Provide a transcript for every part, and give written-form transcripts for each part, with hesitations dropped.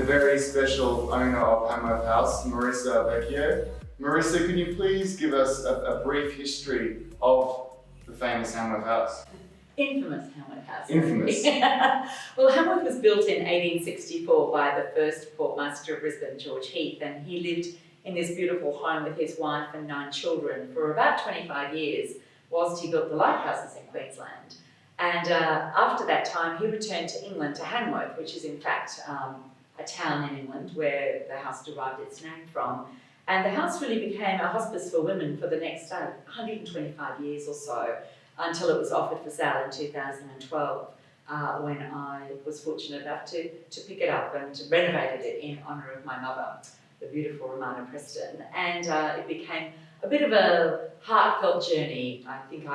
the very special owner of Hanworth House, Marisa Vecchio. Marisa, can you please give us a brief history of the famous Hanworth House? Infamous Hanworth House. Infamous. Well, Hanworth was built in 1864 by the first Portmaster of Brisbane, George Heath, and he lived in this beautiful home with his wife and 9 children for about 25 years whilst he built the lighthouses in Queensland. And after that time, he returned to England, to Hanworth, which is in fact a town in England where the house derived its name from. And the house really became a hospice for women for the next 125 years or so, until it was offered for sale in 2012, when I was fortunate enough to pick it up and renovated it in honour of my mother, the beautiful Romana Preston. And it became a bit of a heartfelt journey. I think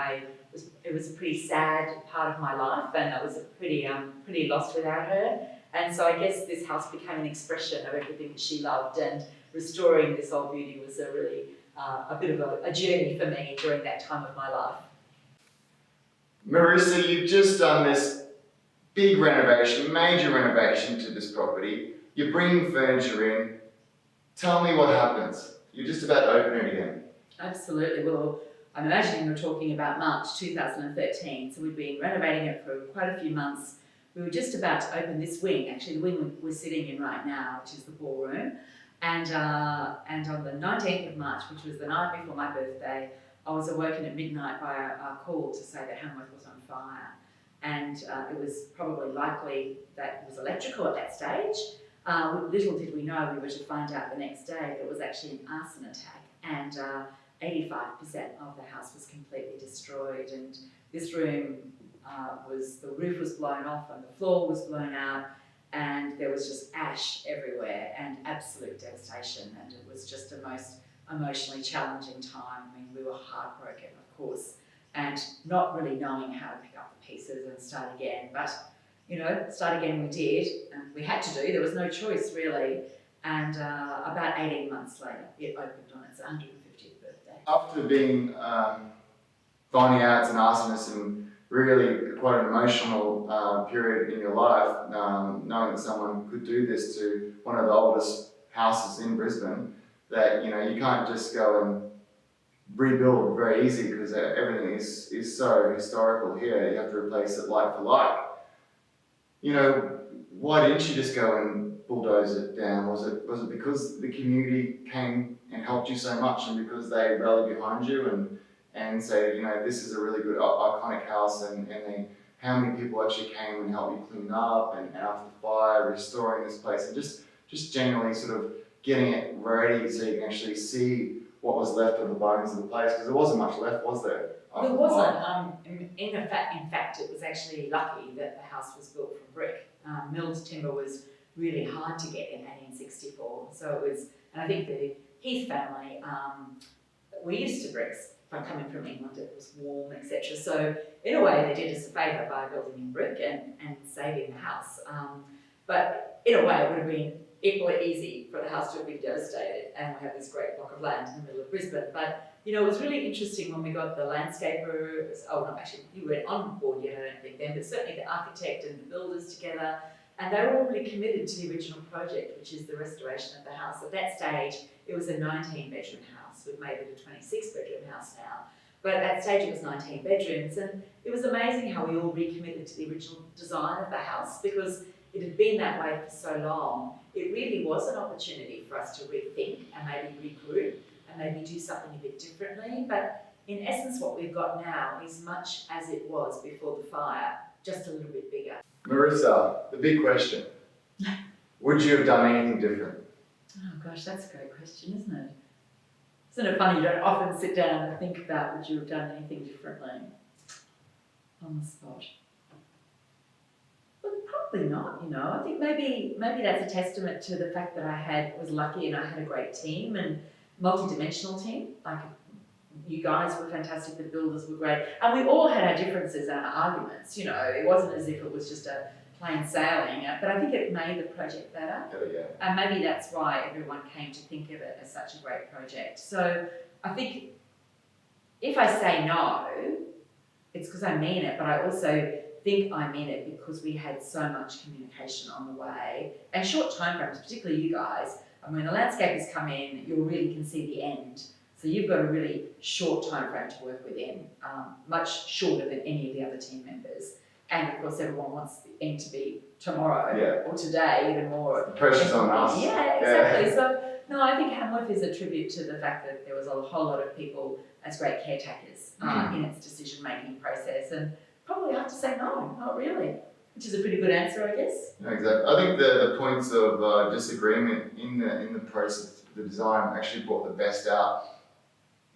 it was a pretty sad part of my life, and I was pretty lost without her. And so I guess this house became an expression of everything that she loved, and restoring this old beauty was a really a bit of a journey for me during that time of my life. Marisa, you've just done this big renovation, major renovation to this property. You're bringing furniture in. Tell me what happens. You're just about to open it again. Absolutely. Well, I'm imagining you're talking about March 2013, so we've been renovating it for quite a few months. We were just about to open this wing, actually the wing we're sitting in right now, which is the ballroom. And on the 19th of March, which was the night before my birthday, I was awoken at midnight by a call to say that Hanworth was on fire. And it was probably likely that it was electrical at that stage. Little did we know, we were to find out the next day that it was actually an arson attack, and 85% of the house was completely destroyed. And this room the roof was blown off and the floor was blown out, and there was just ash everywhere and absolute devastation. And it was just a most emotionally challenging time. I mean, we were heartbroken, of course, and not really knowing how to pick up the pieces and start again. But, you know, start again we did, and we had to do. There was no choice, really. And about 18 months later, it opened on its 150th birthday. After being finding out it's an arsonist and really quite an emotional period in your life, knowing that someone could do this to one of the oldest houses in Brisbane, that you can't just go and rebuild very easy because everything is so historical here. You have to replace it like for like. Why didn't you just go and bulldoze it down? Was it because the community came and helped you so much, and because they rallied behind you and say, this is a really good iconic house, and how many people actually came and helped you clean up, and after the fire, restoring this place, and just generally sort of getting it ready so you can actually see what was left of the bones of the place, because there wasn't much left, was there? There wasn't. In fact, it was actually lucky that the house was built from brick. Milled timber was really hard to get in 1864, so it was, and I think the Heath family, we're used to bricks from coming from England. It was warm, etc. So in a way, they did us a favour by building in brick and saving the house. But in a way, it would have been equally easy for the house to have been devastated, and we have this great block of land in the middle of Brisbane. But it was really interesting when we got the landscaper. Actually, you weren't on board yet, I don't think then, but certainly the architect and the builders together, and they were all really committed to the original project, which is the restoration of the house. At that stage, it was a 19-bedroom house. We've made it a 26-bedroom house now. But at that stage, it was 19 bedrooms, and it was amazing how we all recommitted to the original design of the house, because it had been that way for so long. It really was an opportunity for us to rethink and maybe regroup and maybe do something a bit differently. But in essence, what we've got now is much as it was before the fire, just a little bit bigger. Marisa, the big question. Would you have done anything different? Oh gosh, that's a great question, isn't it? Isn't it funny, you don't often sit down and think about would you have done anything differently on the spot? Probably not, I think maybe that's a testament to the fact that I was lucky and I had a great team, and multi-dimensional team. Like, you guys were fantastic, the builders were great, and we all had our differences and our arguments. It wasn't as if it was just a plain sailing, but I think it made the project better. Oh, yeah. And maybe that's why everyone came to think of it as such a great project. So I think if I say no, it's because I mean it, but I also think I'm in it because we had so much communication on the way and short time frames, particularly you guys. I mean, when the landscapers come in, you really can see the end. So you've got a really short time frame to work within, much shorter than any of the other team members. And of course, everyone wants the end to be tomorrow or today, even more. The pressure's on us. Yeah, exactly. So, no, I think Hanworth is a tribute to the fact that there was a whole lot of people as great caretakers in its decision-making process. And probably have to say no, not really, which is a pretty good answer, I guess. No, exactly. I think the points of disagreement in the process, the design, actually brought the best out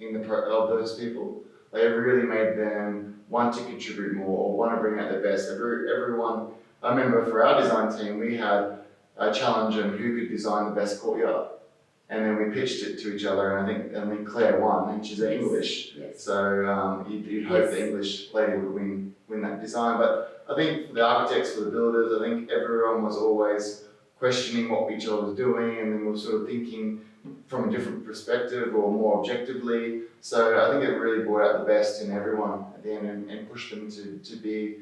of those people. They really made them want to contribute more or want to bring out their best. Everyone, I remember for our design team, we had a challenge on who could design the best courtyard. And then we pitched it to each other, and I think Claire won, and she's English. Yes. So you'd hope the English lady would win that design. But I think for the architects, for the builders, I think everyone was always questioning what each other was doing, and then we were sort of thinking from a different perspective or more objectively. So I think it really brought out the best in everyone at the end and pushed them to be,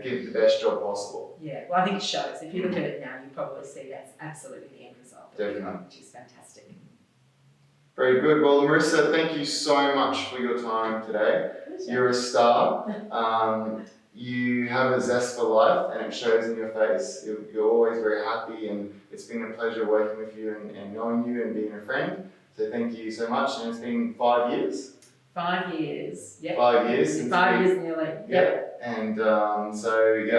give the best job possible. Yeah, well, I think it shows. If you look at it now, you probably see that's absolutely the end result. Definitely. Which is fantastic. Very good. Well, Marisa, thank you so much for your time today. You're a star. You have a zest for life, and it shows in your face. You're always very happy, and it's been a pleasure working with you and knowing you and being a friend. So thank you so much. And it's been 5 years. 5 years. Yep. 5 years. 5 years nearly. Yep. And so, yeah.